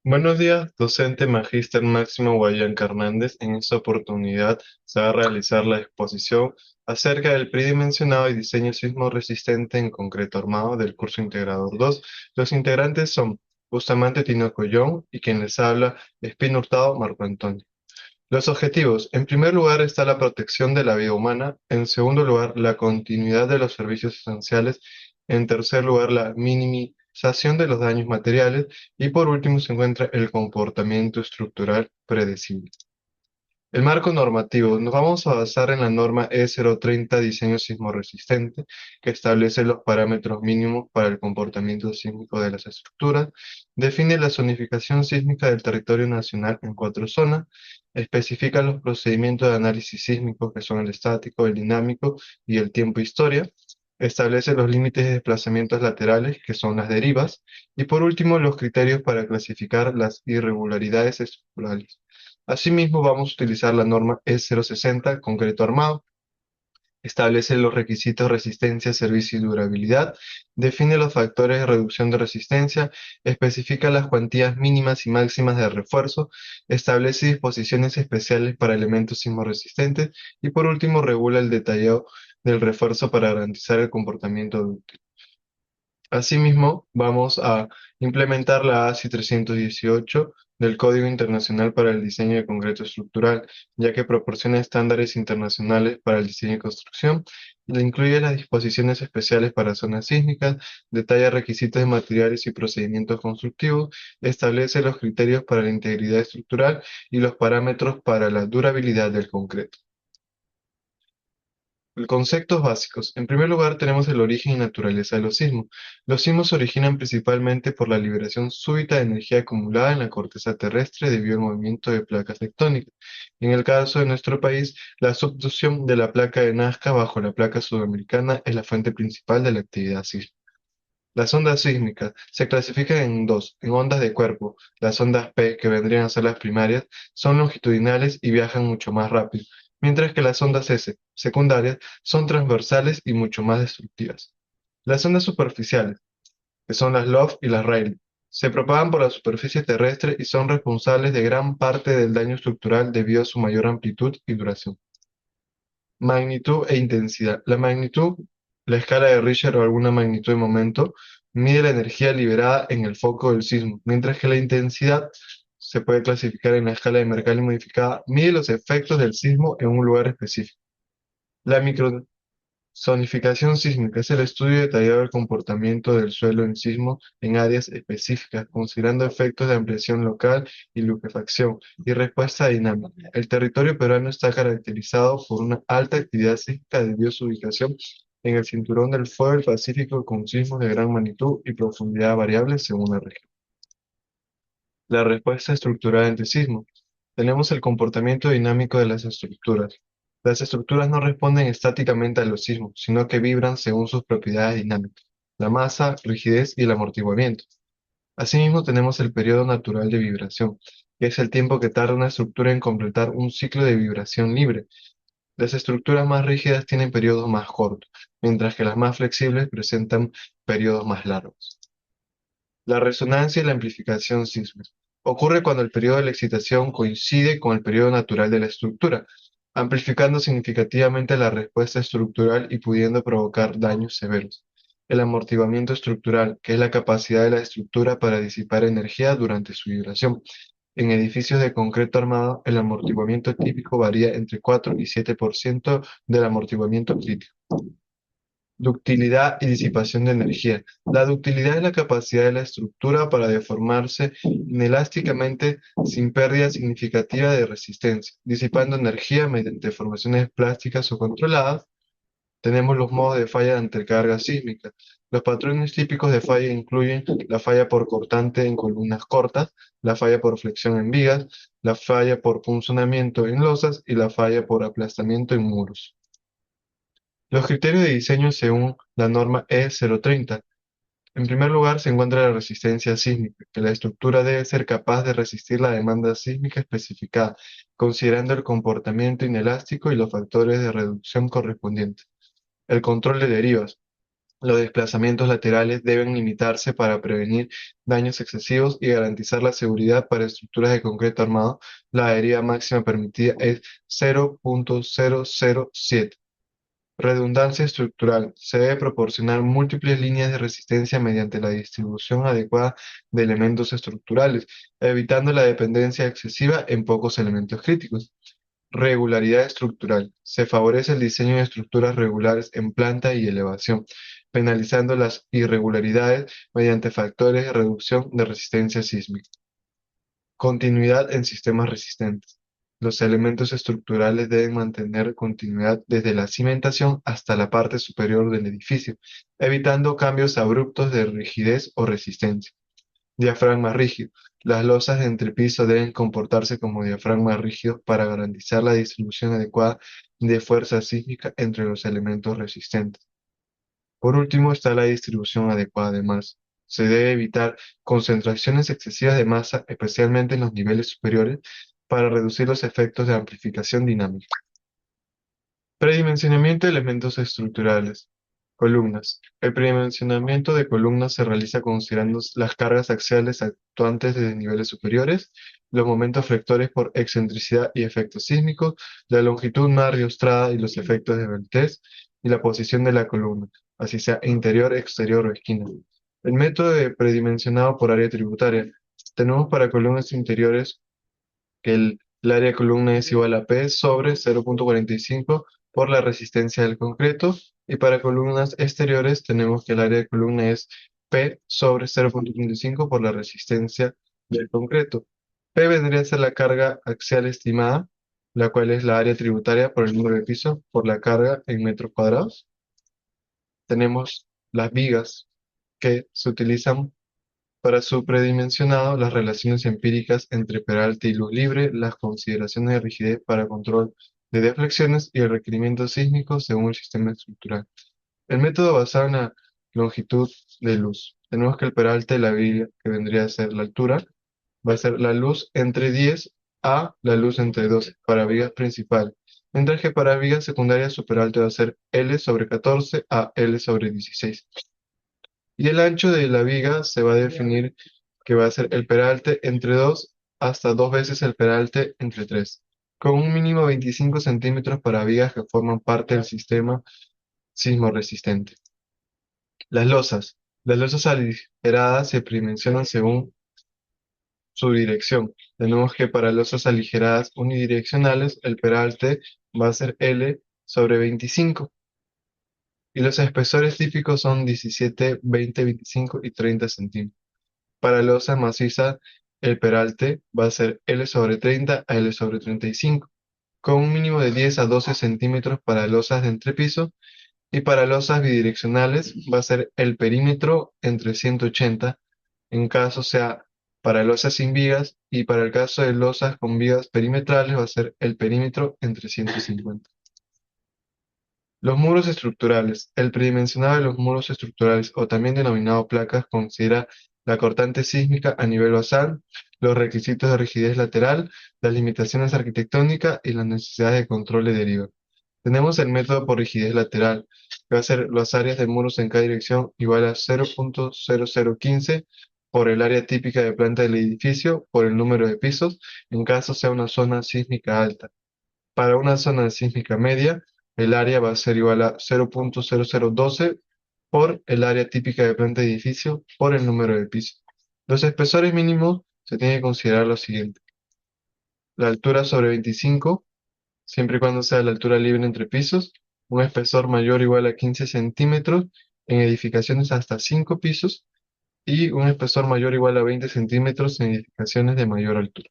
Buenos días, docente Magíster Máximo Guayanca Hernández. En esta oportunidad se va a realizar la exposición acerca del tridimensionado y diseño sismo resistente en concreto armado del curso Integrador 2. Los integrantes son Bustamante Tinoco John y quien les habla, Espino Hurtado Marco Antonio. Los objetivos. En primer lugar está la protección de la vida humana. En segundo lugar, la continuidad de los servicios esenciales. En tercer lugar, la minimización de los daños materiales. Y por último, se encuentra el comportamiento estructural predecible. El marco normativo. Nos vamos a basar en la norma E030 Diseño Sismo Resistente, que establece los parámetros mínimos para el comportamiento sísmico de las estructuras, define la zonificación sísmica del territorio nacional en cuatro zonas, especifica los procedimientos de análisis sísmico, que son el estático, el dinámico y el tiempo-historia, establece los límites de desplazamientos laterales, que son las derivas, y por último, los criterios para clasificar las irregularidades estructurales. Asimismo, vamos a utilizar la norma E060, concreto armado, establece los requisitos resistencia, servicio y durabilidad, define los factores de reducción de resistencia, especifica las cuantías mínimas y máximas de refuerzo, establece disposiciones especiales para elementos sismorresistentes y por último regula el detallado del refuerzo para garantizar el comportamiento dúctil. Asimismo, vamos a implementar la ASI 318 del Código Internacional para el Diseño de Concreto Estructural, ya que proporciona estándares internacionales para el diseño y construcción, e incluye las disposiciones especiales para zonas sísmicas, detalla requisitos de materiales y procedimientos constructivos, establece los criterios para la integridad estructural y los parámetros para la durabilidad del concreto. Conceptos básicos. En primer lugar, tenemos el origen y naturaleza de los sismos. Los sismos se originan principalmente por la liberación súbita de energía acumulada en la corteza terrestre debido al movimiento de placas tectónicas. En el caso de nuestro país, la subducción de la placa de Nazca bajo la placa sudamericana es la fuente principal de la actividad sísmica. Las ondas sísmicas se clasifican en dos, en ondas de cuerpo. Las ondas P, que vendrían a ser las primarias, son longitudinales y viajan mucho más rápido, mientras que las ondas S, secundarias, son transversales y mucho más destructivas. Las ondas superficiales, que son las Love y las Rayleigh, se propagan por la superficie terrestre y son responsables de gran parte del daño estructural debido a su mayor amplitud y duración. Magnitud e intensidad. La magnitud, la escala de Richter o alguna magnitud de momento, mide la energía liberada en el foco del sismo, mientras que la intensidad se puede clasificar en la escala de Mercalli modificada, mide los efectos del sismo en un lugar específico. La microzonificación sísmica es el estudio detallado del comportamiento del suelo en sismo en áreas específicas, considerando efectos de ampliación local y liquefacción y respuesta dinámica. El territorio peruano está caracterizado por una alta actividad sísmica debido a su ubicación en el cinturón del fuego del Pacífico con sismos de gran magnitud y profundidad variables según la región. La respuesta estructural ante sismos. Tenemos el comportamiento dinámico de las estructuras. Las estructuras no responden estáticamente a los sismos, sino que vibran según sus propiedades dinámicas, la masa, rigidez y el amortiguamiento. Asimismo, tenemos el periodo natural de vibración, que es el tiempo que tarda una estructura en completar un ciclo de vibración libre. Las estructuras más rígidas tienen periodos más cortos, mientras que las más flexibles presentan periodos más largos. La resonancia y la amplificación sísmica. Ocurre cuando el periodo de la excitación coincide con el periodo natural de la estructura, amplificando significativamente la respuesta estructural y pudiendo provocar daños severos. El amortiguamiento estructural, que es la capacidad de la estructura para disipar energía durante su vibración. En edificios de concreto armado, el amortiguamiento típico varía entre 4 y 7% del amortiguamiento crítico. Ductilidad y disipación de energía. La ductilidad es la capacidad de la estructura para deformarse inelásticamente sin pérdida significativa de resistencia, disipando energía mediante formaciones plásticas o controladas. Tenemos los modos de falla ante carga sísmica. Los patrones típicos de falla incluyen la falla por cortante en columnas cortas, la falla por flexión en vigas, la falla por punzonamiento en losas y la falla por aplastamiento en muros. Los criterios de diseño según la norma E030. En primer lugar se encuentra la resistencia sísmica, que la estructura debe ser capaz de resistir la demanda sísmica especificada, considerando el comportamiento inelástico y los factores de reducción correspondientes. El control de derivas. Los desplazamientos laterales deben limitarse para prevenir daños excesivos y garantizar la seguridad para estructuras de concreto armado. La deriva máxima permitida es 0.007. Redundancia estructural. Se debe proporcionar múltiples líneas de resistencia mediante la distribución adecuada de elementos estructurales, evitando la dependencia excesiva en pocos elementos críticos. Regularidad estructural. Se favorece el diseño de estructuras regulares en planta y elevación, penalizando las irregularidades mediante factores de reducción de resistencia sísmica. Continuidad en sistemas resistentes. Los elementos estructurales deben mantener continuidad desde la cimentación hasta la parte superior del edificio, evitando cambios abruptos de rigidez o resistencia. Diafragma rígido. Las losas de entrepiso deben comportarse como diafragmas rígidos para garantizar la distribución adecuada de fuerza sísmica entre los elementos resistentes. Por último está la distribución adecuada de masa. Se debe evitar concentraciones excesivas de masa, especialmente en los niveles superiores, para reducir los efectos de amplificación dinámica. Predimensionamiento de elementos estructurales. Columnas. El predimensionamiento de columnas se realiza considerando las cargas axiales actuantes desde niveles superiores, los momentos flectores por excentricidad y efectos sísmicos, la longitud más riostrada y los efectos de Beltrés, y la posición de la columna, así sea interior, exterior o esquina. El método de predimensionado por área tributaria. Tenemos para columnas interiores que el área de columna es igual a P sobre 0.45 por la resistencia del concreto, y para columnas exteriores tenemos que el área de columna es P sobre 0.35 por la resistencia del concreto. P vendría a ser la carga axial estimada, la cual es la área tributaria por el número de piso por la carga en metros cuadrados. Tenemos las vigas que se utilizan para su predimensionado, las relaciones empíricas entre peralte y luz libre, las consideraciones de rigidez para control de deflexiones y el requerimiento sísmico según el sistema estructural. El método basado en la longitud de luz. Tenemos que el peralte de la viga, que vendría a ser la altura, va a ser la luz entre 10 a la luz entre 12 para vigas principales. Mientras que para vigas secundarias su peralte va a ser L sobre 14 a L sobre 16. Y el ancho de la viga se va a definir que va a ser el peralte entre 2 hasta 2 veces el peralte entre 3, con un mínimo de 25 centímetros para vigas que forman parte del sistema sismo resistente. Las losas. Las losas aligeradas se dimensionan según su dirección. Tenemos que para losas aligeradas unidireccionales el peralte va a ser L sobre 25. Y los espesores típicos son 17, 20, 25 y 30 centímetros. Para losa maciza, el peralte va a ser L sobre 30 a L sobre 35, con un mínimo de 10 a 12 centímetros para losas de entrepiso, y para losas bidireccionales va a ser el perímetro entre 180, en caso sea para losas sin vigas, y para el caso de losas con vigas perimetrales va a ser el perímetro entre 150. Los muros estructurales. El predimensionado de los muros estructurales, o también denominado placas, considera la cortante sísmica a nivel basal, los requisitos de rigidez lateral, las limitaciones arquitectónicas y las necesidades de control de deriva. Tenemos el método por rigidez lateral, que va a ser las áreas de muros en cada dirección igual a 0.0015 por el área típica de planta del edificio por el número de pisos, en caso sea una zona sísmica alta. Para una zona sísmica media, el área va a ser igual a 0.0012 por el área típica de planta de edificio por el número de pisos. Los espesores mínimos se tiene que considerar lo siguiente. La altura sobre 25, siempre y cuando sea la altura libre entre pisos, un espesor mayor o igual a 15 centímetros en edificaciones hasta 5 pisos, y un espesor mayor o igual a 20 centímetros en edificaciones de mayor altura.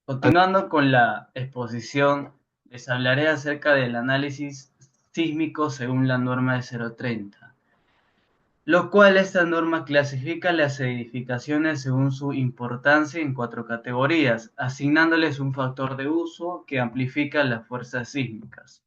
Continuando con la exposición, les hablaré acerca del análisis sísmico según la norma de 030, lo cual esta norma clasifica las edificaciones según su importancia en 4 categorías, asignándoles un factor de uso que amplifica las fuerzas sísmicas.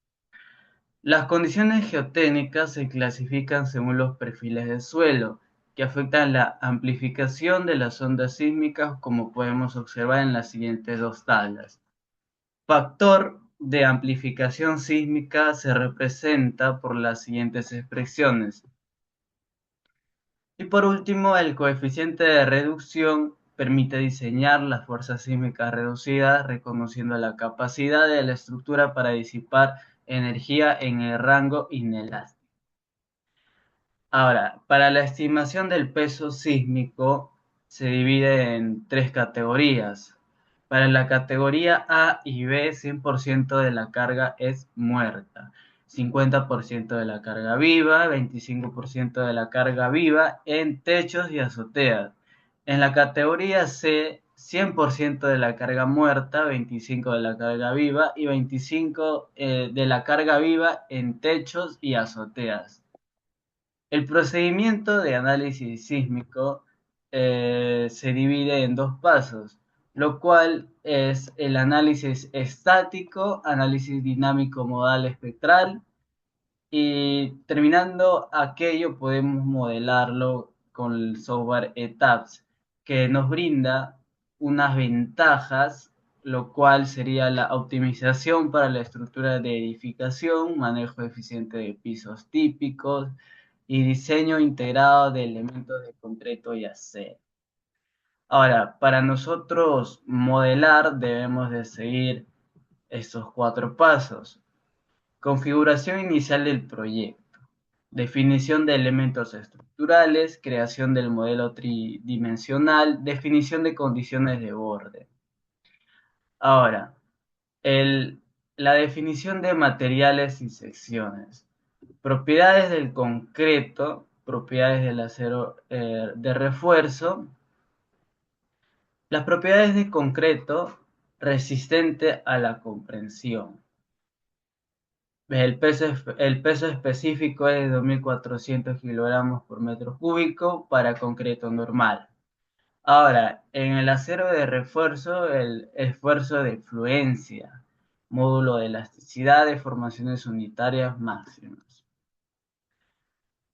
Las condiciones geotécnicas se clasifican según los perfiles del suelo, que afectan la amplificación de las ondas sísmicas, como podemos observar en las siguientes dos tablas. Factor de amplificación sísmica se representa por las siguientes expresiones. Y por último, el coeficiente de reducción permite diseñar las fuerzas sísmicas reducidas, reconociendo la capacidad de la estructura para disipar energía en el rango inelástico. Ahora, para la estimación del peso sísmico se divide en tres categorías. Para la categoría A y B, 100% de la carga es muerta, 50% de la carga viva, 25% de la carga viva en techos y azoteas. En la categoría C, 100% de la carga muerta, 25% de la carga viva y 25% de la carga viva en techos y azoteas. El procedimiento de análisis sísmico se divide en dos pasos, lo cual es el análisis estático, análisis dinámico modal espectral, y terminando aquello podemos modelarlo con el software ETABS, que nos brinda unas ventajas, lo cual sería la optimización para la estructura de edificación, manejo eficiente de pisos típicos y diseño integrado de elementos de concreto y acero. Ahora, para nosotros modelar debemos de seguir estos cuatro pasos. Configuración inicial del proyecto. Definición de elementos estructurales, creación del modelo tridimensional, definición de condiciones de borde. Ahora, la definición de materiales y secciones. Propiedades del concreto, propiedades del acero de refuerzo. Las propiedades de concreto resistente a la comprensión. El peso específico es de 2.400 kilogramos por metro cúbico para concreto normal. Ahora, en el acero de refuerzo, el esfuerzo de fluencia, módulo de elasticidad de formaciones unitarias máximas.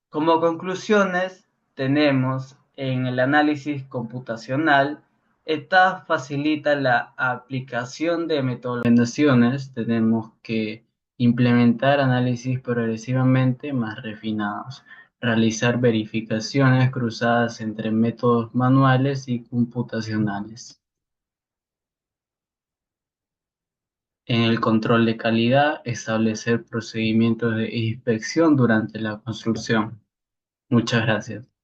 Como conclusiones, tenemos en el análisis computacional, esta facilita la aplicación de metodologías. Tenemos que implementar análisis progresivamente más refinados, realizar verificaciones cruzadas entre métodos manuales y computacionales. En el control de calidad, establecer procedimientos de inspección durante la construcción. Muchas gracias.